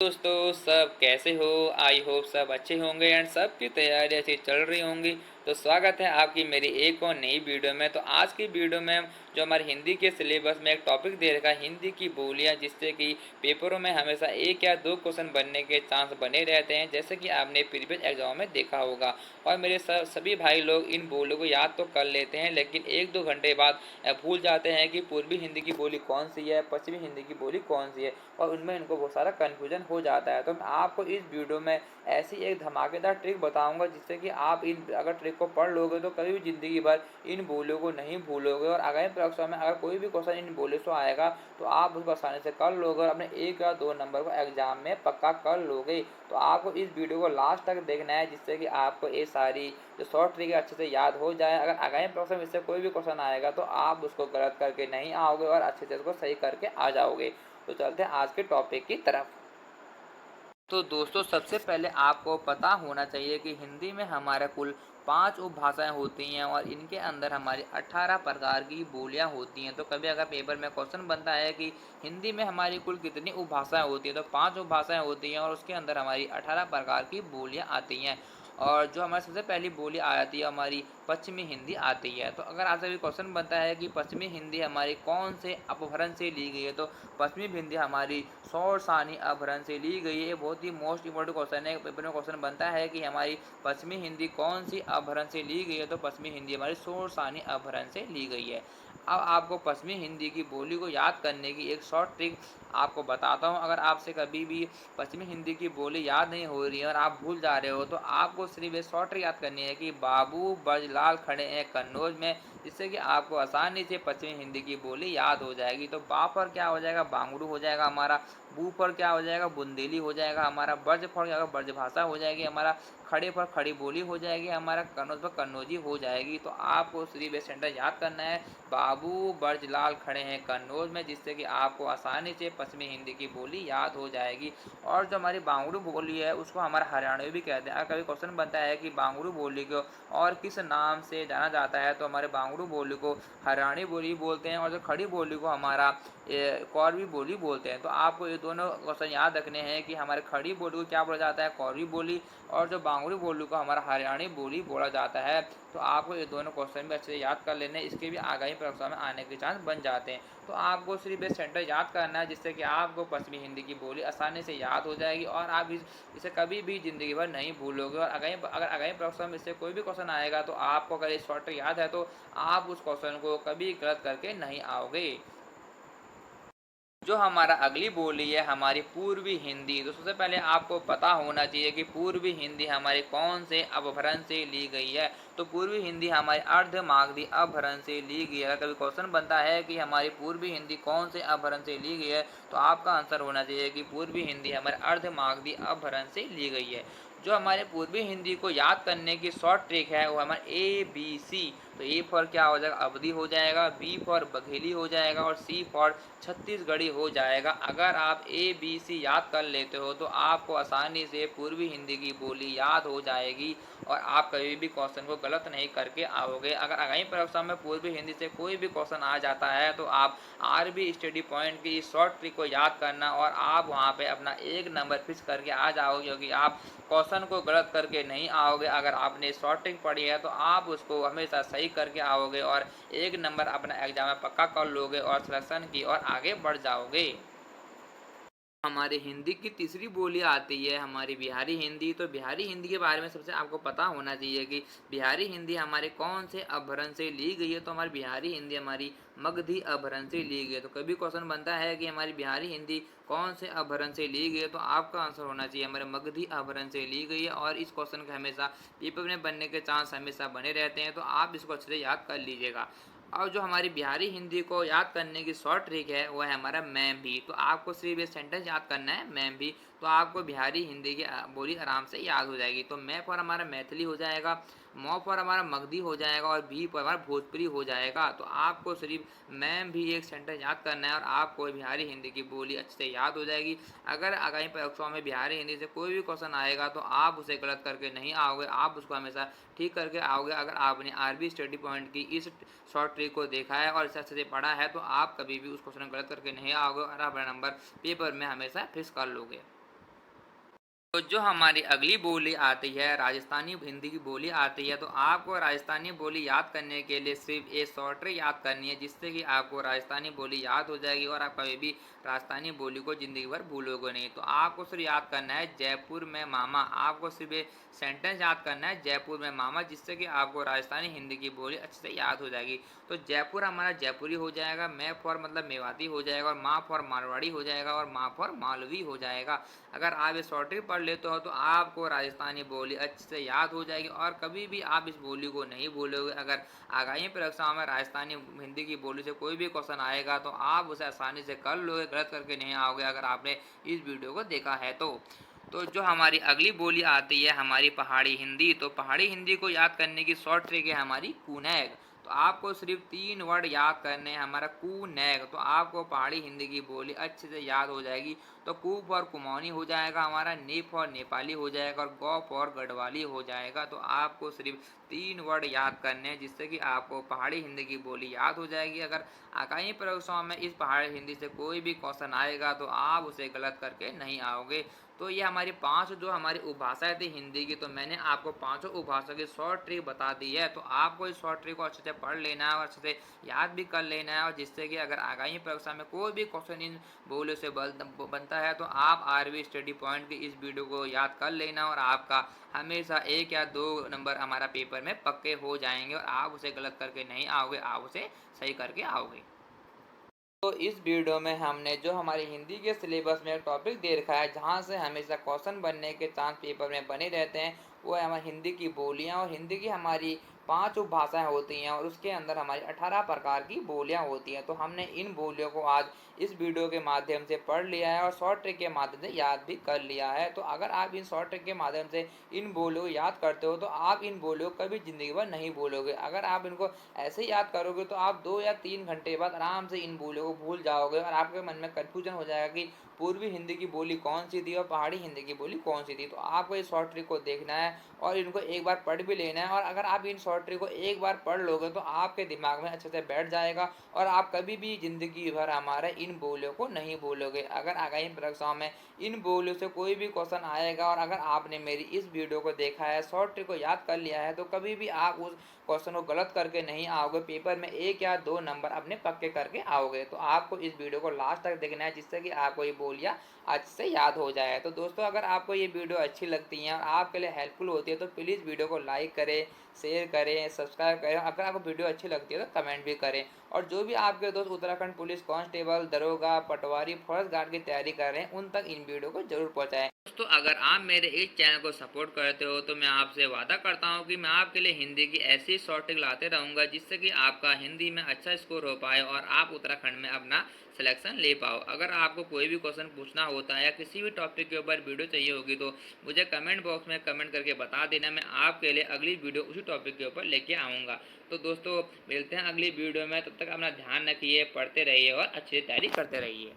दोस्तों सब कैसे हो। आई होप सब अच्छे होंगे एंड सबकी तैयारी अच्छी चल रही होंगी। तो स्वागत है आपकी मेरी एक और नई वीडियो में। तो आज की वीडियो में जो हमारे हिंदी के सिलेबस में एक टॉपिक दे रखा है हिंदी की बोलियां, जिससे कि पेपरों में हमेशा एक या दो क्वेश्चन बनने के चांस बने रहते हैं, जैसे कि आपने प्रीवियस एग्जाम में देखा होगा। और मेरे सभी भाई लोग इन बोलियों को याद तो कर लेते हैं, लेकिन एक दो घंटे बाद भूल जाते हैं कि पूर्वी हिंदी की बोली कौन सी है, पश्चिमी हिंदी की बोली कौन सी है, और उनमें इनको बहुत सारा कन्फ्यूजन हो जाता है। तो मैं आपको इस वीडियो में ऐसी एक धमाकेदार ट्रिक बताऊंगा, जिससे कि आप इन अगर ट्रिक को पढ़ लोगे तो कभी भी ज़िंदगी भर इन बोलियों को नहीं भूलोगे, और आगामी परीक्षा में अगर कोई भी क्वेश्चन इन बोलियों से आएगा तो आप उसको आसानी से कर लोगे और अपने एक या दो नंबर को एग्जाम में पक्का कर लोगे। तो आपको इस वीडियो को लास्ट तक देखना है, जिससे कि आपको ये सारी जो शॉर्ट ट्रिक है अच्छे से याद हो जाए। अगर आगामी परीक्षा में इससे कोई भी क्वेश्चन आएगा तो आप उसको गलत करके नहीं आओगे और अच्छे से उसको सही करके आ जाओगे। तो चलते हैं आज के टॉपिक की तरफ। तो दोस्तों सबसे पहले आपको पता होना चाहिए कि हिंदी में हमारे कुल 5 उपभाषाएं होती हैं और इनके अंदर हमारी 18 प्रकार की बोलियां होती हैं। तो कभी अगर पेपर में क्वेश्चन बनता है कि हिंदी में हमारी कुल कितनी उपभाषाएं होती हैं, तो 5 उपभाषाएं होती हैं और उसके अंदर हमारी 18 प्रकार की बोलियां आती हैं। और जो हमारी सबसे पहली बोली आ जाती है हमारी पश्चिमी हिंदी आती है। तो अगर आपसे भी क्वेश्चन बनता है कि पश्चिमी हिंदी हमारी कौन से अपभ्रंश से ली गई है, तो पश्चिमी हिंदी हमारी शौरसानी अपभ्रंश से ली गई है। ये बहुत ही मोस्ट इंपॉर्टेंट क्वेश्चन है। पेपर में क्वेश्चन बनता है कि हमारी पश्चिमी हिंदी कौन सी अपभ्रंश से ली गई है, तो पश्चिमी हिंदी हमारी शौरसानी अपभ्रंश से ली गई है। अब आपको पश्चिमी हिंदी की बोली को याद करने की एक शॉर्ट ट्रिक आपको बताता हूँ। अगर आपसे कभी भी पश्चिमी हिंदी की बोली याद नहीं हो रही है और आप भूल जा रहे हो, तो आपको सिर्फ एक शॉर्ट ट्रिक याद करनी है कि बाबू ब्रजलाल खड़े हैं कन्नौज में, जिससे कि आपको आसानी से पश्चिमी हिंदी की बोली याद हो जाएगी। तो बा पर क्या हो जाएगा, बांगड़ू हो जाएगा हमारा। बू पर क्या हो जाएगा, बुंदेली हो जाएगा हमारा। ब्रज पर क्या होगा, ब्रजभाषा हो जाएगी हमारा। खड़े पर खड़ी बोली हो जाएगी हमारा। कन्नौज पर कन्नौजी हो जाएगी। तो आपको सिर्फ एक सेंटेंस याद करना है, बाबू ब्रजलाल खड़े हैं कन्नौज में, जिससे कि आपको आसानी से पश्चिमी हिंदी की बोली याद हो जाएगी। और जो हमारी बांगड़ू बोली है उसको हमारा हरियाणवी भी कहते हैं। अगर कभी क्वेश्चन बनता है कि बांगड़ू बोली को और किस नाम से जाना जाता है, तो हमारे बांगड़ू बोली को हरियाणी बोली बोलते हैं, और जो खड़ी बोली को हमारा कौरवी बोली बोलते हैं। तो आपको ये दोनों क्वेश्चन याद रखने हैं कि हमारे खड़ी बोली को क्या बोला जाता है, कौरवी बोली, और जो बांगड़ी बोली को हमारा हरियाणी बोली बोला जाता है। तो आपको ये दोनों क्वेश्चन भी अच्छे से याद कर लेने, इसके भी आगामी परीक्षा में आने के चांस बन जाते हैं। तो आपको सिर्फ एक सेंटर याद करना है, जिससे कि आपको पश्चिमी हिंदी की बोली आसानी से याद हो जाएगी और आप इसे कभी भी ज़िंदगी भर नहीं भूलोगे। और अगर आगामी परीक्षा में इससे कोई भी क्वेश्चन आएगा, तो आपको अगर ये शॉर्ट याद है तो आप उस क्वेश्चन को कभी गलत करके नहीं आओगे। जो हमारा अगली बोली है हमारी पूर्वी हिंदी। तो सबसे पहले आपको पता होना चाहिए कि पूर्वी हिंदी हमारे कौन से अपभ्रंश से ली गई है। तो पूर्वी हिंदी हमारे अर्धमागधी अपभ्रंश से ली गई है। अगर कभी क्वेश्चन बनता है कि हमारी पूर्वी हिंदी कौन से अपभ्रंश से ली गई है, तो आपका आंसर होना चाहिए कि पूर्वी हिंदी हमारे अर्धमागधी अपभ्रंश से ली गई है। जो हमारे पूर्वी हिंदी को याद करने की शॉर्ट ट्रिक है वो हमारे ABC। तो ए फॉर क्या हो जाएगा, अवधि हो जाएगा। बी फॉर बघेली हो जाएगा। और सी फॉर छत्तीसगढ़ी हो जाएगा। अगर आप ABC याद कर लेते हो तो आपको आसानी से पूर्वी हिंदी की बोली याद हो जाएगी और आप कभी भी क्वेश्चन को गलत नहीं करके आओगे। अगर आगामी परीक्षा में पूर्वी हिंदी से कोई भी क्वेश्चन आ जाता है, तो आप RB स्टडी पॉइंट की इस शॉर्ट ट्रिक को याद करना और आप वहाँ पे अपना एक नंबर फिक्स करके आ जाओगे, क्योंकि आप क्वेश्चन को गलत करके नहीं आओगे। अगर आपने शॉर्ट ट्रिक पढ़ी है तो आप उसको हमेशा सही करके आओगे और एक नंबर अपना एग्जाम में पक्का कर लोगे और सिलेक्शन की और आगे बढ़ जाओगे। हमारी हिंदी की तीसरी बोली आती है हमारी बिहारी हिंदी। तो बिहारी हिंदी के बारे में सबसे आपको पता होना चाहिए कि बिहारी हिंदी हमारे कौन से अपभ्रंश से ली गई है। तो हमारी बिहारी हिंदी हमारी मगधी अपभ्रंश से ली गई है। तो कभी क्वेश्चन बनता है कि हमारी बिहारी हिंदी कौन से अपभ्रंश से ली गई है, तो आपका आंसर होना चाहिए हमारे मगधी अपभ्रंश से ली गई है। और इस क्वेश्चन का हमेशा पेपर में बनने के चांस हमेशा बने रहते हैं, तो आप इसको अच्छे से याद कर लीजिएगा। और जो हमारी बिहारी हिंदी को याद करने की शॉर्ट ट्रिक है वो है हमारा मैम भी। तो आपको सिर्फ ये सेंटेंस याद करना है, मैम भी। तो आपको बिहारी हिंदी की बोली आराम से याद हो जाएगी। तो मैं पर हमारा मैथिली हो जाएगा, मौ पर हमारा मगधी हो जाएगा और भी पर हमारा भोजपुरी हो जाएगा। तो आपको सिर्फ मैम भी एक सेंटेंस याद करना है और आपको बिहारी हिंदी की बोली अच्छे से याद हो जाएगी। अगर आगामी परीक्षाओं में बिहारी हिंदी से कोई भी क्वेश्चन आएगा तो आप उसे गलत करके नहीं आओगे, आप उसको हमेशा ठीक करके आओगे। अगर आपने RB स्टडी पॉइंट की इस शॉर्ट ट्रिक को देखा है और इसे अच्छे से पढ़ा है, तो आप कभी भी उस क्वेश्चन गलत करके नहीं आओगे और अपना नंबर पेपर में हमेशा फिक्स कर लोगे। तो जो हमारी अगली बोली आती है राजस्थानी हिंदी की बोली आती है, तो आपको राजस्थानी बोली याद करने के लिए सिर्फ ये शॉर्ट ट्रिक याद करनी है, जिससे कि आपको राजस्थानी बोली याद हो जाएगी और आप कभी भी राजस्थानी बोली को ज़िंदगी भर भूलोगे नहीं। तो आपको सिर्फ याद करना है जयपुर में मामा। आपको सिर्फ ये सेंटेंस याद करना है जयपुर में मामा, जिससे कि आपको राजस्थानी हिंदी की बोली अच्छे से याद हो जाएगी। तो जयपुर हमारा जयपुरी हो जाएगा, मैं फॉर मतलब मेवाती हो जाएगा, और माँ फॉर मारवाड़ी हो जाएगा, और माँ फॉर मालवी हो जाएगा। अगर आप ये शॉर्ट ट्रिक पढ़ लेते हो तो आपको राजस्थानी बोली अच्छे से याद हो जाएगी और कभी भी आप इस बोली को नहीं भूलोगे। अगर आगामी परीक्षाओं में राजस्थानी हिंदी की बोली से कोई भी क्वेश्चन आएगा तो आप उसे आसानी से कर लोगे, गलत करके नहीं आओगे अगर आपने इस वीडियो को देखा है तो जो हमारी अगली बोली आती है हमारी पहाड़ी हिंदी, तो पहाड़ी हिंदी को याद करने की शॉर्ट ट्रिक है हमारी कूनैग। तो आपको सिर्फ 3 वर्ड याद करने हैं, हमारा कूनैग। तो आपको पहाड़ी हिंदी की बोली अच्छे से याद हो जाएगी। तो कू फॉर कुमाऊनी हो जाएगा हमारा, ने फॉर नेपाली हो जाएगा, और गौ फॉर गढ़वाली हो जाएगा। तो आपको सिर्फ 3 वर्ड याद करने हैं, जिससे कि आपको पहाड़ी हिंदी की बोली याद हो जाएगी। अगर आगामी परीक्षाओं में इस पहाड़ी हिंदी से कोई भी क्वेश्चन आएगा तो आप उसे गलत करके नहीं आओगे। तो ये हमारी 5 जो हमारी उपभाषाएँ थी हिंदी की, तो मैंने आपको पाँचों उपभाषा की शॉर्ट ट्रिक बता दी है। तो आपको इस शॉर्ट ट्रिक को अच्छे से पढ़ लेना है और अच्छे से याद भी कर लेना है, और जिससे कि अगर आगामी परीक्षा में कोई भी क्वेश्चन इन बोलियों से बनता है तो आप आरवी स्टडी पॉइंट की इस वीडियो को याद कर लेना, और आपका हमेशा 1 या 2 नंबर हमारा पेपर में पक्के हो जाएंगे, और आप उसे गलत करके नहीं आओगे, आप उसे सही करके आओगे। तो इस वीडियो में हमने जो हमारी हिंदी के सिलेबस में एक टॉपिक दे रखा है जहाँ से हमेशा क्वेश्चन बनने के चांस पेपर में बने रहते हैं, वो है हमारी हिंदी की बोलियाँ। और हिंदी की हमारी 5 उपभाषाएँ होती हैं और उसके अंदर हमारी 18 प्रकार की बोलियाँ होती हैं। तो हमने इन बोलियों को आज इस वीडियो के माध्यम से पढ़ लिया है और शॉर्ट ट्रिक के माध्यम से याद भी कर लिया है। तो अगर आप इन शॉर्ट ट्रिक के माध्यम से इन बोलियों को याद करते हो तो आप इन बोलियों को कभी ज़िंदगी भर नहीं भूलोगे। अगर आप इनको ऐसे ही याद करोगे तो आप 2 या 3 घंटे बाद आराम से इन बोलियों को भूल जाओगे और आपके मन में कन्फ्यूजन हो जाएगा कि पूर्वी हिंदी की बोली कौन सी थी और पहाड़ी हिंदी की बोली कौन सी थी। तो आपको इस शॉर्ट ट्रिक को देखना है और इनको एक बार पढ़ भी लेना है, और अगर आप इन शॉर्ट ट्रिक को एक बार पढ़ लोगे तो आपके दिमाग में अच्छे से बैठ जाएगा और आप कभी भी ज़िंदगी भर हमारे इन बोलियों को नहीं भूलोगे। अगर आगामी परीक्षाओं में इन बोलियों से कोई भी क्वेश्चन आएगा और अगर आपने मेरी इस वीडियो को देखा है, शॉर्ट ट्रिक को याद कर लिया है, तो कभी भी आप उस क्वेश्चन को गलत करके नहीं आओगे, पेपर में 1 या 2 नंबर अपने पक्के करके आओगे। तो आपको इस वीडियो को लास्ट तक देखना है, जिससे कि आपको ये बोलियाँ अच्छे से याद हो जाए। तो दोस्तों, अगर आपको ये वीडियो अच्छी लगती है और आपके लिए हेल्पफुल होती है तो प्लीज़ वीडियो को लाइक करें, शेयर करें, सब्सक्राइब करें। अगर आपको वीडियो अच्छी लगती है तो कमेंट भी करें। और जो भी आपके दोस्त उत्तराखंड पुलिस कांस्टेबल, दरोगा, पटवारी, फॉरेस्ट गार्ड की तैयारी कर रहे हैं, उन तक इन वीडियो को जरूर पहुँचाएँ। दोस्तों, अगर आप मेरे इस चैनल को सपोर्ट करते हो तो मैं आपसे वादा करता हूँ कि मैं आपके लिए हिंदी की ऐसी शॉर्ट ट्रिक लाते रहूँगा, जिससे कि आपका हिंदी में अच्छा स्कोर हो पाए और आप उत्तराखंड में अपना सिलेक्शन ले पाओ। अगर आपको कोई भी क्वेश्चन पूछना होता है या किसी भी टॉपिक के ऊपर वीडियो चाहिए होगी तो मुझे कमेंट बॉक्स में कमेंट करके बता देना, मैं आपके लिए अगली वीडियो उसी टॉपिक के ऊपर लेके आऊँगा। तो दोस्तों, मिलते हैं अगली वीडियो में, तब तक अपना ध्यान रखिए, पढ़ते रहिए और अच्छी तैयारी करते रहिए।